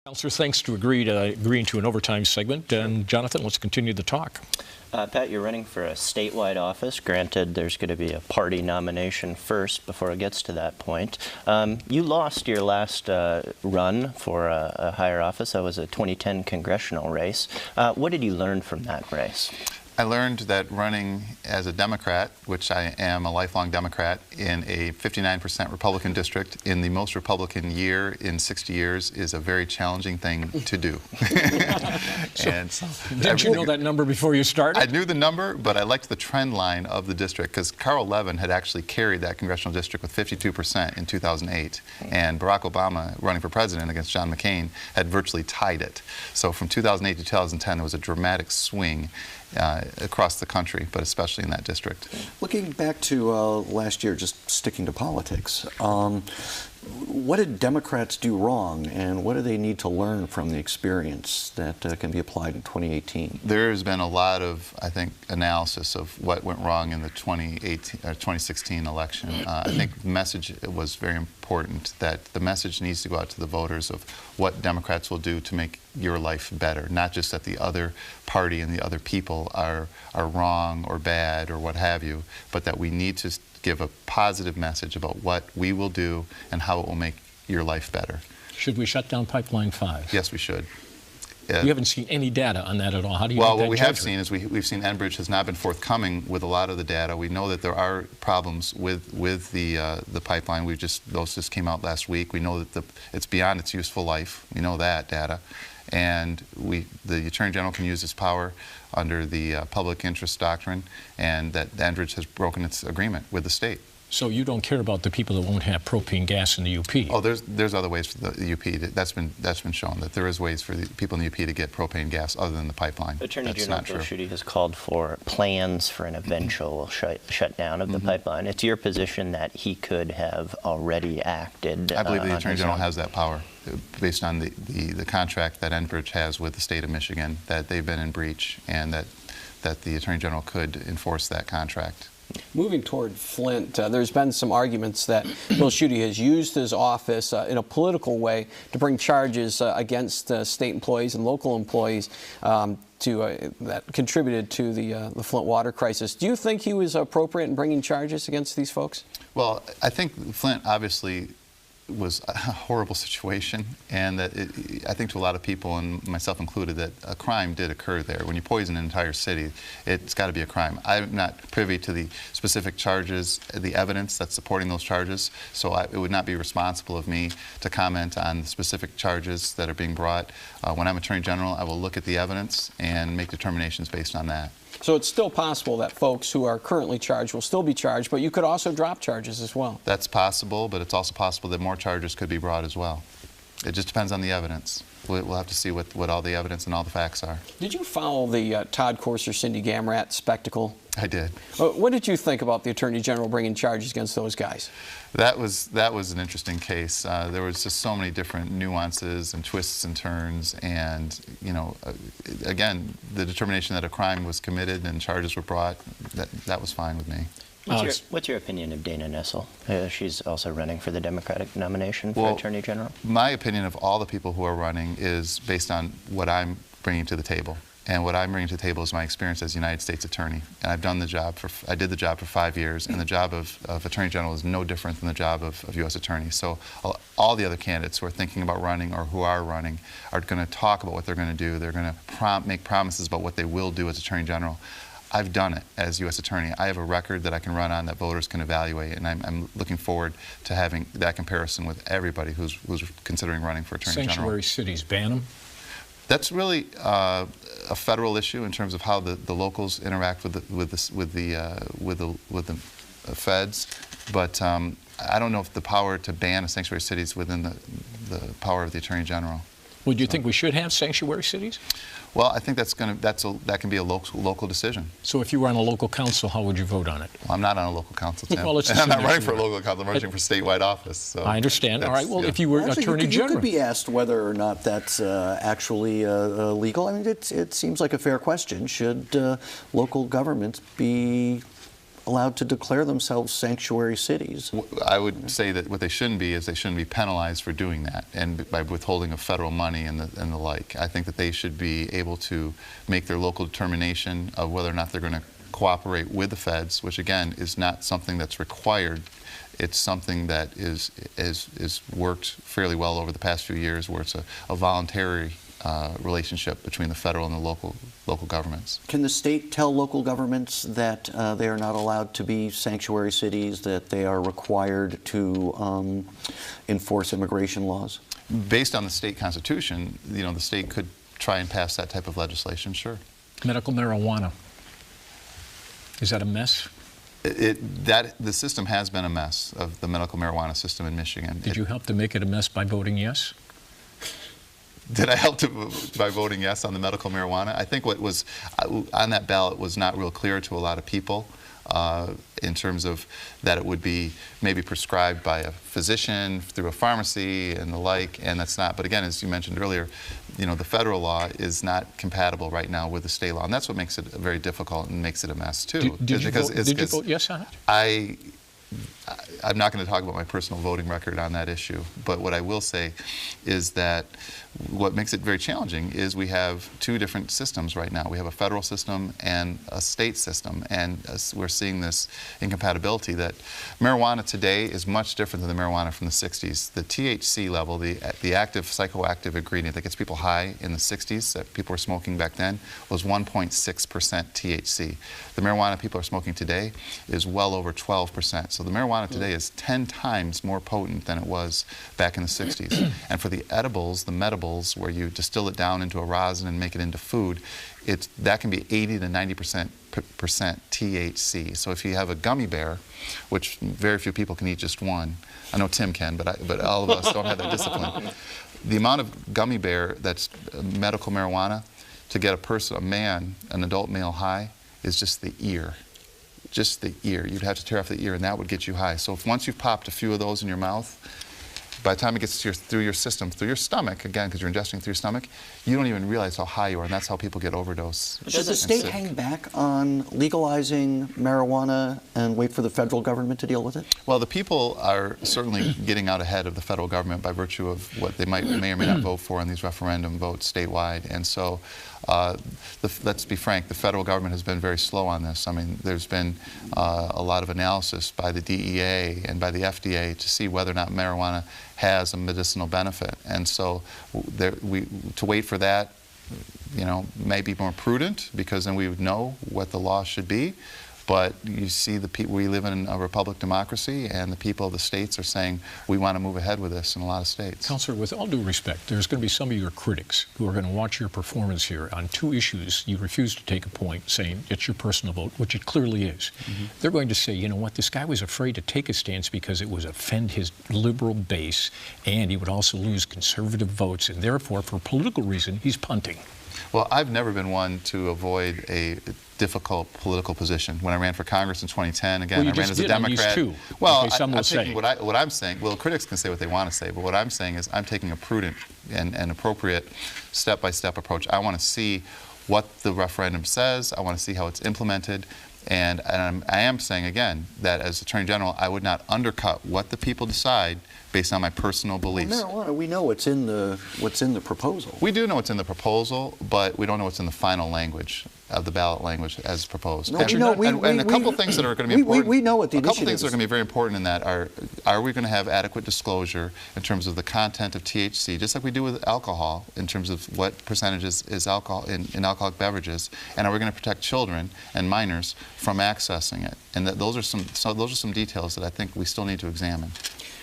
Councillor, thanks to agreeing to an overtime segment. And Jonathan, let's continue the talk. Pat, you're running for a statewide office. Granted, there's going to be a party nomination first before it gets to that point. You lost your last run for a higher office. That was a 2010 congressional race. What did you learn from that race? I learned that running as a Democrat, which I am a lifelong Democrat, in a 59% Republican district in the most Republican year in 60 years is a very challenging thing to do. Did you know that number before you started? I knew the number, but I liked the trend line of the district because Carl Levin had actually carried that congressional district with 52% in 2008, and Barack Obama, running for president against John McCain, had virtually tied it. So from 2008 to 2010, there was a dramatic swing across the country, but especially in that district. Looking back to last year, just sticking to politics, what did Democrats do wrong, and what do they need to learn from the experience that can be applied in 2018? There has been a lot of, I think, analysis of what went wrong in the 2016 election. I think the message was very important, that the message needs to go out to the voters of what Democrats will do to make your life better, not just that the other party and the other people are wrong or bad or what have you, but that we need to give a positive message about what we will do and how it will make your life better. Should we shut down Pipeline 5? Yes, we should. You haven't seen any data on that at all. How do you Well, make that what we judgment? have seen is we've seen Enbridge has not been forthcoming with a lot of the data. We know that there are problems with the pipeline. Those just came out last week. We know that it's beyond its useful life. We know that data. And the Attorney General can use his power under the public interest doctrine, and that Enbridge has broken its agreement with the state. So you don't care about the people that won't have propane gas in the UP? Oh, there's other ways for the UP. That's been shown that there is ways for the people in the UP to get propane gas other than the pipeline. Attorney General Bill Schuette has called for plans for an eventual shutdown of the pipeline. It's your position that he could have already acted. I believe the Attorney General has that power, based on the contract that Enbridge has with the state of Michigan, that they've been in breach, and that the Attorney General could enforce that contract. Moving toward Flint, there's been some arguments that Bill Schuette has used his office in a political way to bring charges against state employees and local employees that contributed to the Flint water crisis. Do you think he was appropriate in bringing charges against these folks? Well, I think Flint obviously was a horrible situation, and that I think to a lot of people, and myself included, that a crime did occur there. When you poison an entire city, it's got to be a crime. I'm not privy to the specific charges, the evidence that's supporting those charges, so it would not be responsible of me to comment on the specific charges that are being brought. When I'm Attorney General, I will look at the evidence and make determinations based on that. So it's still possible that folks who are currently charged will still be charged, but you could also drop charges as well. That's possible, but it's also possible that more charges could be brought as well. It just depends on the evidence. We'll have to see what all the evidence and all the facts are. Did you follow the Todd Corser, Cindy Gamrat spectacle? I did. What did you think about the Attorney General bringing charges against those guys? That was an interesting case. There was just so many different nuances and twists and turns, and again, the determination that a crime was committed and charges were brought, that was fine with me. What's your opinion of Dana Nessel? She's also running for the Democratic nomination for Attorney General. My opinion of all the people who are running is based on what I'm bringing to the table. And what I'm bringing to the table is my experience as United States Attorney. And I've done the job I did the job for 5 years, and the job of Attorney General is no different than the job of U.S. Attorney. So all the other candidates who are thinking about running or who are running are going to talk about what they're going to do. They're going to make promises about what they will do as Attorney General. I've done it as U.S. Attorney. I have a record that I can run on that voters can evaluate, and I'm looking forward to having that comparison with everybody who's considering running for Attorney General. Sanctuary cities, ban them? That's really a federal issue in terms of how the locals interact with the feds, but I don't know if the power to ban a sanctuary city is within the power of the Attorney General. Well, do you think we should have sanctuary cities? Well, I think that can be a local decision. So if you were on a local council, how would you vote on it? Well, I'm not on a local council, Tim. Well, I'm not running for a local council. I'm running for statewide office. So I understand. All right. Well, if you were Attorney General, you could be asked whether or not that's actually legal. I mean, it seems like a fair question. Should local governments be allowed to declare themselves sanctuary cities. I would say that what they shouldn't be is they shouldn't be penalized for doing that and by withholding of federal money and the like. I think that they should be able to make their local determination of whether or not they're going to cooperate with the feds, which again is not something that's required. It's something that is worked fairly well over the past few years, where it's a voluntary relationship between the federal and the local governments. Can the state tell local governments that they are not allowed to be sanctuary cities, that they are required to enforce immigration laws? Based on the state constitution, you know, the state could try and pass that type of legislation, sure. Medical marijuana. Is that a mess? The system has been a mess, of the medical marijuana system in Michigan. Did you help to make it a mess by voting yes? Did I help by voting yes on the medical marijuana? I think what was on that ballot was not real clear to a lot of people in terms of that it would be maybe prescribed by a physician through a pharmacy and the like, and that's not. But again, as you mentioned earlier, you know, the federal law is not compatible right now with the state law, and that's what makes it very difficult and makes it a mess too. Did you vote yes on it? I'm not going to talk about my personal voting record on that issue, but what I will say is that what makes it very challenging is we have two different systems right now. We have a federal system and a state system, and we're seeing this incompatibility that marijuana today is much different than the marijuana from the 60s. The THC level, the active psychoactive ingredient that gets people high in the 60s that people were smoking back then, was 1.6% THC. The marijuana people are smoking today is well over 12%. So the marijuana today is 10 times more potent than it was back in the 60s. And for the edibles, the medibles, where you distill it down into a rosin and make it into food, that can be 80 to 90% THC. So if you have a gummy bear, which very few people can eat just one, I know Tim can, but all of us don't have that discipline. The amount of gummy bear that's medical marijuana to get a man, an adult male high, is just the ear. Just the ear. You'd have to tear off the ear, and that would get you high. So once you've popped a few of those in your mouth, by the time it gets through your system, through your stomach, again, because you're ingesting through your stomach, you don't even realize how high you are, and that's how people get overdose. Should the state hang back on legalizing marijuana and wait for the federal government to deal with it? Well, the people are certainly getting out ahead of the federal government by virtue of what they may or may not vote for in these referendum votes statewide. And so, let's be frank, the federal government has been very slow on this. I mean, there's been a lot of analysis by the DEA and by the FDA to see whether or not marijuana has a medicinal benefit. And so to wait for that, you know, may be more prudent, because then we would know what the law should be. But you see, we live in a republic democracy, and the people of the states are saying we want to move ahead with this in a lot of states. Counselor, with all due respect, there's going to be some of your critics who are going to watch your performance here on two issues. You refuse to take a point, saying it's your personal vote, which it clearly is. Mm-hmm. They're going to say, you know what, this guy was afraid to take a stance because it would offend his liberal base, and he would also lose conservative votes, and therefore, for political reason, he's punting. Well, I've never been one to avoid a difficult political position. When I ran for Congress in 2010, again, I ran as a Democrat. Well, okay, some will say. What I'm saying, well, critics can say what they want to say, but what I'm saying is I'm taking a prudent and appropriate step-by-step approach. I want to see what the referendum says. I want to see how it's implemented. And I am saying, again, that as Attorney General, I would not undercut what the people decide based on my personal beliefs. Well, marijuana, we know what's in the proposal. We do know what's in the proposal, but we don't know what's in the final language of the ballot language as proposed. No, and a couple things that are going to be important. We know what the A couple things that are going to be very important in that are we going to have adequate disclosure in terms of the content of THC, just like we do with alcohol, in terms of what percentages is alcohol in alcoholic beverages, and are we going to protect children and minors from accessing it? And those are some details that I think we still need to examine.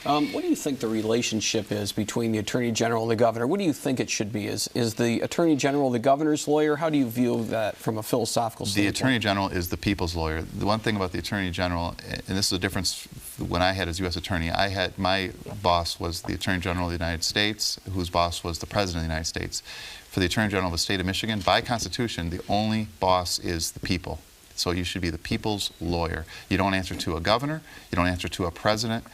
What do you think the relationship is between the Attorney General and the Governor? What do you think it should be? Is the Attorney General the Governor's lawyer? How do you view that from a philosophical standpoint? The Attorney General is the people's lawyer. The one thing about the Attorney General, and this is a difference when I had as U.S. Attorney, my boss was the Attorney General of the United States, whose boss was the President of the United States. For the Attorney General of the state of Michigan, by Constitution, the only boss is the people. So you should be the people's lawyer. You don't answer to a governor, you don't answer to a president,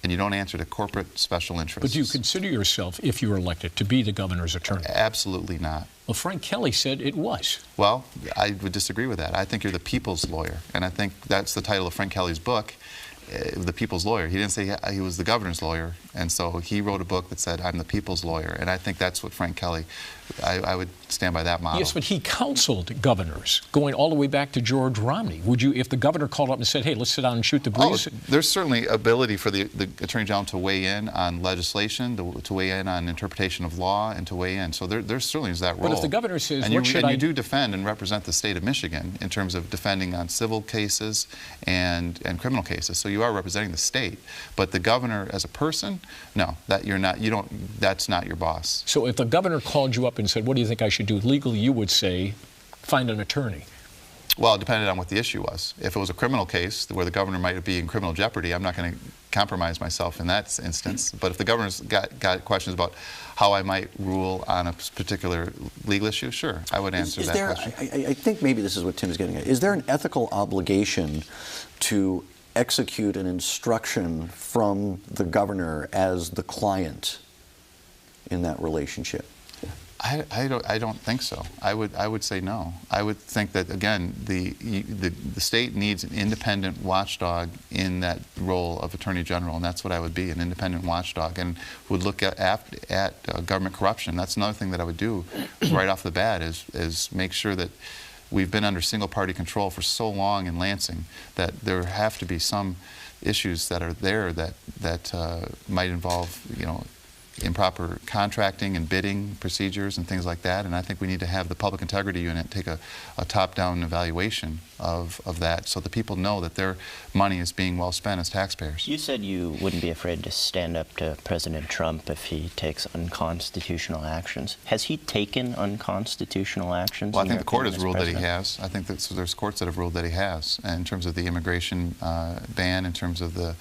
and you don't answer to corporate special interests. But do you consider yourself, if you were elected, to be the governor's attorney? Absolutely not. Well, Frank Kelly said it was. Well, I would disagree with that. I think you're the people's lawyer, and I think that's the title of Frank Kelly's book, The People's Lawyer. He didn't say he was the governor's lawyer, and so he wrote a book that said, I'm the people's lawyer, and I think that's what Frank Kelly, I would stand by that model. Yes, but he counseled governors, going all the way back to George Romney. Would you, if the governor called up and said, hey, let's sit down and shoot the breeze? Oh, there's certainly ability for the Attorney General to weigh in on legislation, to weigh in on interpretation of law, and to weigh in. So there certainly is that role. But if the governor says, and what should I... you do defend and represent the state of Michigan in terms of defending on civil cases and criminal cases. So you are representing the state. But the governor as a person, no, that you're not, you don't, that's not your boss. So if the governor called you up and said, what do you think I should do legally, you would say, find an attorney. Well, it depended on what the issue was. If it was a criminal case where the governor might be in criminal jeopardy, I'm not going to compromise myself in that instance. But if the governor's got questions about how I might rule on a particular legal issue, sure, I would answer that question. I think maybe this is what Tim's getting at. Is there an ethical obligation to execute an instruction from the governor as the client in that relationship? I don't think so. I would say no. I would think that, again, the state needs an independent watchdog in that role of Attorney General, and that's what I would be, an independent watchdog, and would look at government corruption. That's another thing that I would do right off the bat is make sure that we've been under single-party control for so long in Lansing that there have to be some issues that are there that might involve, you know, improper contracting and bidding procedures and things like that, and I think we need to have the Public Integrity Unit take a top-down evaluation of that so that people know that their money is being well spent as taxpayers. You said you wouldn't be afraid to stand up to President Trump if he takes unconstitutional actions. Has he taken unconstitutional actions? Well, I think the court has ruled that he has. I think that there's courts that have ruled that he has, and in terms of the immigration ban, in terms of the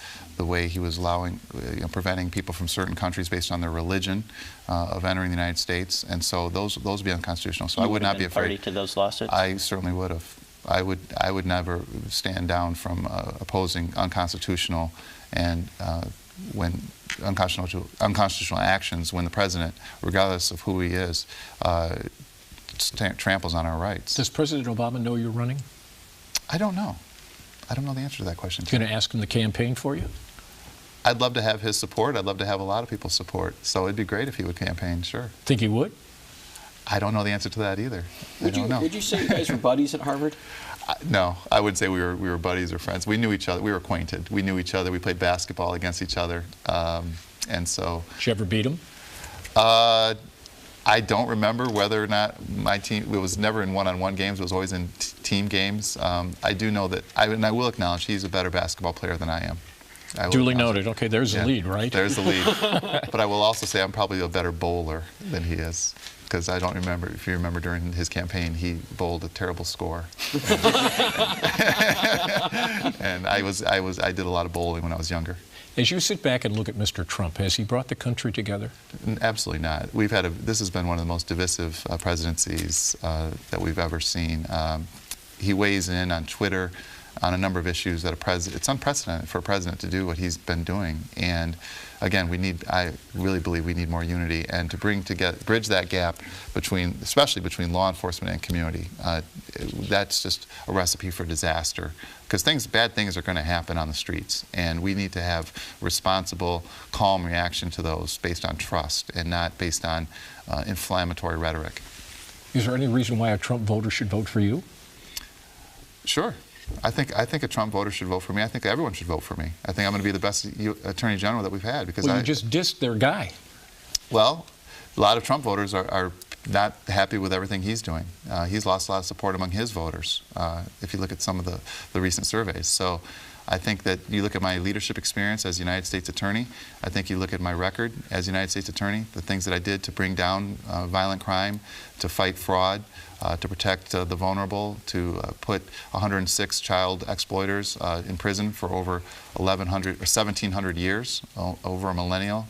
way he was allowing, preventing people from certain countries based on their religion of entering the United States, and so those would be unconstitutional. So I would not be afraid. Party to those lawsuits? I certainly would have. I would never stand down from opposing unconstitutional and when unconstitutional actions when the president, regardless of who he is, tramples on our rights. Does President Obama know you're running? I don't know. I don't know the answer to that question. You're going to ask him to campaign for you? I'd love to have his support. I'd love to have a lot of people's support. So it'd be great if he would campaign, sure. Think he would? I don't know the answer to that either. I don't know. Would you say you guys were buddies at Harvard? No, I wouldn't say we were buddies or friends. We knew each other. We were acquainted. We knew each other. We played basketball against each other. And so... Did you ever beat him? I don't remember whether or not my team, it was never in one-on-one games, it was always in team games. I do know that, and I will acknowledge, he's a better basketball player than I am. Duly noted. Okay, there's the lead, right? There's the lead. But I will also say I'm probably a better bowler than he is. Because I don't remember, if you remember during his campaign, he bowled a terrible score. And I did a lot of bowling when I was younger. As you sit back and look at Mr. Trump, has he brought the country together? Absolutely not. This has been one of the most divisive presidencies that we've ever seen. He weighs in on Twitter on a number of issues that it's unprecedented for a president to do what he's been doing. And again, I really believe we need more unity and to bridge that gap especially between law enforcement and community. That's just a recipe for disaster. Because bad things are going to happen on the streets, and we need to have responsible, calm reaction to those based on trust and not based on inflammatory rhetoric. Is there any reason why a Trump voter should vote for you? Sure. I think a Trump voter should vote for me. I think everyone should vote for me. I think I'm going to be the best Attorney General that we've had. Because you just dissed their guy. Well, a lot of Trump voters are not happy with everything he's doing. He's lost a lot of support among his voters, if you look at some of the recent surveys. So I think that you look at my leadership experience as United States Attorney, I think you look at my record as United States Attorney, the things that I did to bring down violent crime, to fight fraud, to protect the vulnerable, to put 106 child exploiters in prison for over 1,700 years, over a millennial.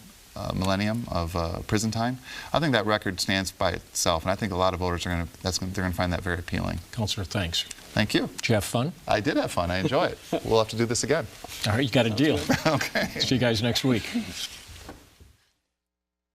millennium of prison time. I think that record stands by itself, and I think a lot of voters are going to find that very appealing. Counselor, thanks. Thank you. Did you have fun? I did have fun. I enjoy it. We'll have to do this again. All right, you got a deal. Okay. See you guys next week.